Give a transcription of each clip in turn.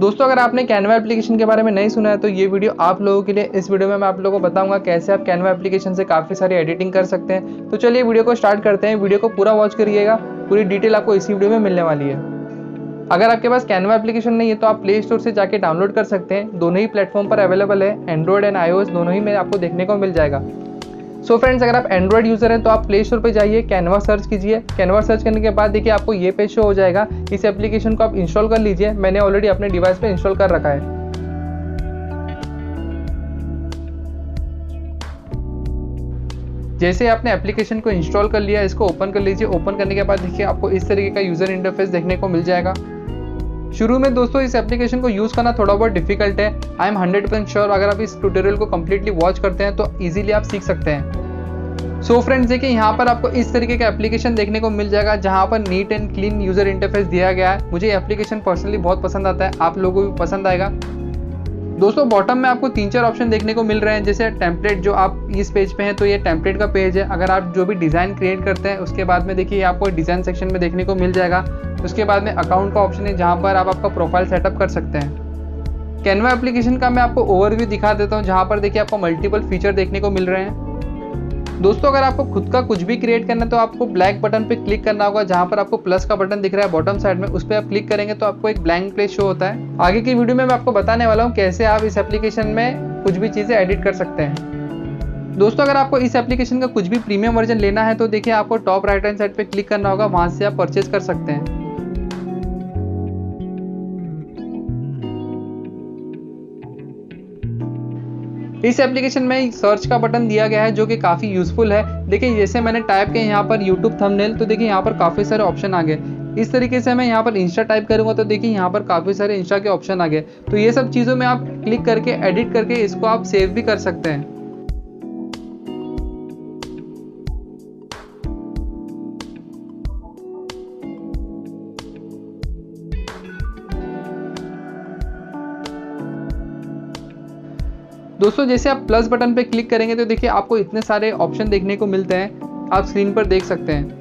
दोस्तों अगर आपने कैनवा एप्लीकेशन के बारे में नहीं सुना है तो ये वीडियो आप लोगों के लिए। इस वीडियो में मैं आप लोगों को बताऊंगा कैसे आप कैनवा एप्लीकेशन से काफ़ी सारी एडिटिंग कर सकते हैं। तो चलिए वीडियो को स्टार्ट करते हैं। वीडियो को पूरा वॉच करिएगा, पूरी डिटेल आपको इसी वीडियो में मिलने वाली है। अगर आपके पास कैनवा एप्लीकेशन नहीं है तो आप प्ले स्टोर से जाके डाउनलोड कर सकते हैं। दोनों ही प्लेटफॉर्म पर अवेलेबल है, एंड्रॉयड एंड iOS दोनों ही में आपको देखने को मिल जाएगा। सो फ्रेंड्स, अगर आप एंड्रॉयड यूज़र हैं तो आप प्ले स्टोर पे जाइए, कैनवा सर्च कीजिए। कैनवा सर्च करने के बाद देखिए आपको ये पेज शो हो जाएगा। इस एप्लीकेशन को आप इंस्टॉल कर लीजिए। मैंने ऑलरेडी अपने डिवाइस पे इंस्टॉल कर रखा है। जैसे आपने एप्लीकेशन को इंस्टॉल कर लिया, इसको ओपन कर लीजिए। ओपन करने के बाद देखिए आपको इस तरीके का यूज़र इंटरफेस देखने को मिल जाएगा। शुरू में दोस्तों इस एप्लीकेशन को यूज़ करना थोड़ा बहुत डिफिकल्ट है। आई एम 100% श्योर अगर आप इस ट्यूटोरियल को कम्प्लीटली वॉच करते हैं तो ईजिली आप सीख सकते हैं। सो फ्रेंड्स देखिए यहाँ पर आपको इस तरीके का एप्लीकेशन देखने को मिल जाएगा जहाँ पर neat and clean user interface दिया गया है। मुझे एप्लीकेशन पर्सनली बहुत पसंद आता है, आप लोगों को भी पसंद आएगा। दोस्तों बॉटम में आपको 3-4 ऑप्शन देखने को मिल रहे हैं, जैसे टेम्पलेट। जो आप इस पेज पे हैं तो ये टेम्पलेट का पेज है। अगर आप जो भी डिज़ाइन क्रिएट करते हैं उसके बाद में देखिए आपको डिज़ाइन सेक्शन में देखने को मिल जाएगा। उसके बाद में अकाउंट का ऑप्शन है जहाँ पर आप आपका प्रोफाइल सेटअप कर सकते हैं। कैनवा एप्लीकेशन का मैं आपको ओवरव्यू दिखा देता हूँ जहाँ पर देखिए आपको मल्टीपल फीचर देखने को मिल रहे हैं। दोस्तों अगर आपको खुद का कुछ भी क्रिएट करना है तो आपको ब्लैक बटन पे क्लिक करना होगा, जहाँ पर आपको प्लस का बटन दिख रहा है बॉटम साइड में, उस पर आप क्लिक करेंगे तो आपको एक ब्लैंक पेज शो होता है। आगे की वीडियो में मैं आपको बताने वाला हूँ कैसे आप इस एप्लीकेशन में कुछ भी चीज़ें एडिट कर सकते हैं। दोस्तों अगर आपको इस एप्लीकेशन का कुछ भी प्रीमियम वर्जन लेना है तो देखिए आपको टॉप राइट हैंड साइड पे क्लिक करना होगा, वहाँ से आप परचेज कर सकते हैं। इस एप्लीकेशन में सर्च का बटन दिया गया है जो कि काफ़ी यूज़फुल है। देखिए जैसे मैंने टाइप किया यहाँ पर यूट्यूब थंबनेल, तो देखिए यहाँ पर काफ़ी सारे ऑप्शन आ गए। इस तरीके से मैं यहाँ पर इंस्टा टाइप करूँगा तो देखिए यहाँ पर काफ़ी सारे इंस्टा के ऑप्शन आ गए। तो ये सब चीज़ों में आप क्लिक करके एडिट करके इसको आप सेव भी कर सकते हैं। दोस्तों जैसे आप प्लस बटन पे क्लिक करेंगे तो देखिए आपको इतने सारे ऑप्शन देखने को मिलते हैं, आप स्क्रीन पर देख सकते हैं।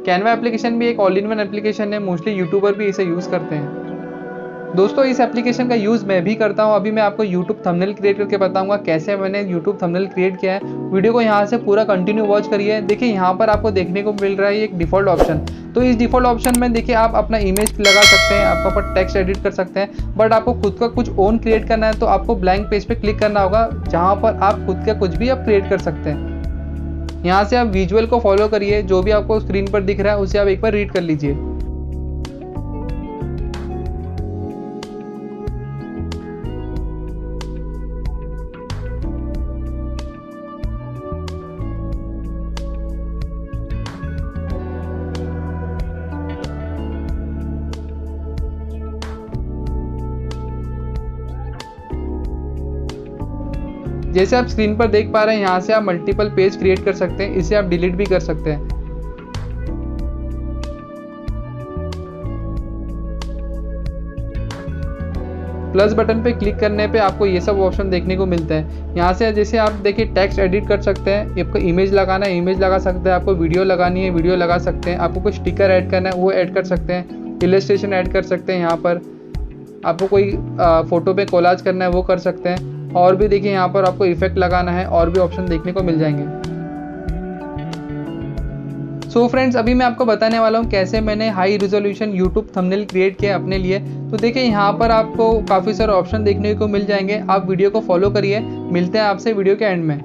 कैनवा एप्लीकेशन भी एक ऑल इन वन एप्लीकेशन है, मोस्टली यूट्यूबर भी इसे यूज़ करते हैं। दोस्तों इस एप्लीकेशन का यूज़ मैं भी करता हूं। अभी मैं आपको यूट्यूब थंबनेल क्रिएट करके बताऊंगा कैसे मैंने यूट्यूब थंबनेल क्रिएट किया है। वीडियो को यहां से पूरा कंटिन्यू वॉच करिए। देखिए यहां पर आपको देखने को मिल रहा है एक डिफ़ॉल्ट ऑप्शन। तो इस डिफ़ॉल्ट ऑप्शन में देखिए आप अपना इमेज लगा सकते हैं, आपका ऊपर टेक्स्ट एडिट कर सकते हैं। बट आपको खुद का कुछ ओन क्रिएट करना है तो आपको ब्लैंक पेज पे क्लिक करना होगा, जहाँ पर आप खुद का कुछ भी आप क्रिएट कर सकते हैं। यहाँ से आप विजुअल को फॉलो करिए, जो भी आपको स्क्रीन पर दिख रहा है उसे आप एक बार रीड कर लीजिए। जैसे आप स्क्रीन पर देख पा रहे हैं यहाँ से आप मल्टीपल पेज क्रिएट कर सकते हैं, इसे आप डिलीट भी कर सकते हैं। प्लस बटन पे क्लिक करने पे आपको ये सब ऑप्शन देखने को मिलते हैं। यहाँ से जैसे आप देखिए टेक्स्ट एडिट कर सकते हैं, आपको इमेज लगाना है इमेज लगा सकते हैं, आपको वीडियो लगानी है वीडियो लगा सकते हैं, आपको कोई स्टिकर ऐड करना है वो ऐड कर सकते हैं, इलस्ट्रेशन ऐड कर सकते हैं। यहाँ पर आपको कोई फोटो पे कोलाज करना है वो कर सकते हैं। और भी देखिए यहाँ पर आपको इफेक्ट लगाना है और भी ऑप्शन देखने को मिल जाएंगे। सो फ्रेंड्स अभी मैं आपको बताने वाला हूँ कैसे मैंने high resolution YouTube thumbnail create किया अपने लिए। तो देखिए यहाँ पर आपको काफ़ी सारे ऑप्शन देखने को मिल जाएंगे, आप वीडियो को फॉलो करिए। मिलते हैं आपसे वीडियो के एंड में।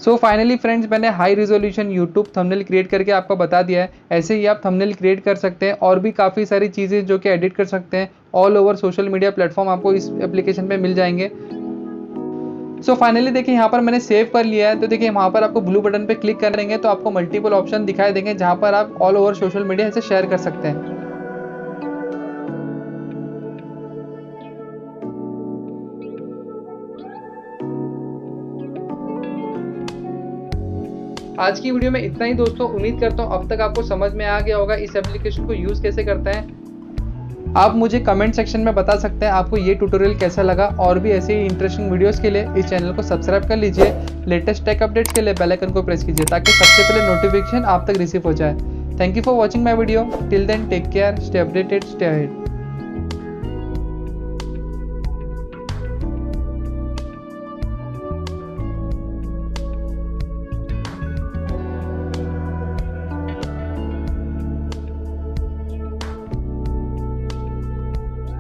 सो फाइनली फ्रेंड्स, मैंने high resolution YouTube thumbnail create करके आपको बता दिया है। ऐसे ही आप थंबनेल क्रिएट कर सकते हैं और भी काफ़ी सारी चीज़ें जो कि एडिट कर सकते हैं। All over social media platform आपको इस एप्लीकेशन पे मिल जाएंगे। सो फाइनली देखिए यहाँ पर मैंने सेव कर लिया है। तो देखिए वहाँ पर आपको ब्लू बटन पे क्लिक करेंगे तो आपको मल्टीपल ऑप्शन दिखाई देंगे जहाँ पर आप ऑल ओवर सोशल मीडिया इसे शेयर कर सकते हैं। आज की वीडियो में इतना ही दोस्तों। उम्मीद करता हूँ अब तक आपको समझ में आ गया होगा इस एप्लीकेशन को यूज़ कैसे करते हैं। आप मुझे कमेंट सेक्शन में बता सकते हैं आपको ये ट्यूटोरियल कैसा लगा। और भी ऐसे ही इंटरेस्टिंग वीडियोस के लिए इस चैनल को सब्सक्राइब कर लीजिए। लेटेस्ट टेक अपडेट्स के लिए बेल आइकन को प्रेस कीजिए ताकि सबसे पहले नोटिफिकेशन आप तक रिसीव हो जाए। Thank you for watching my video. Till then take care, stay updated, stay ahead.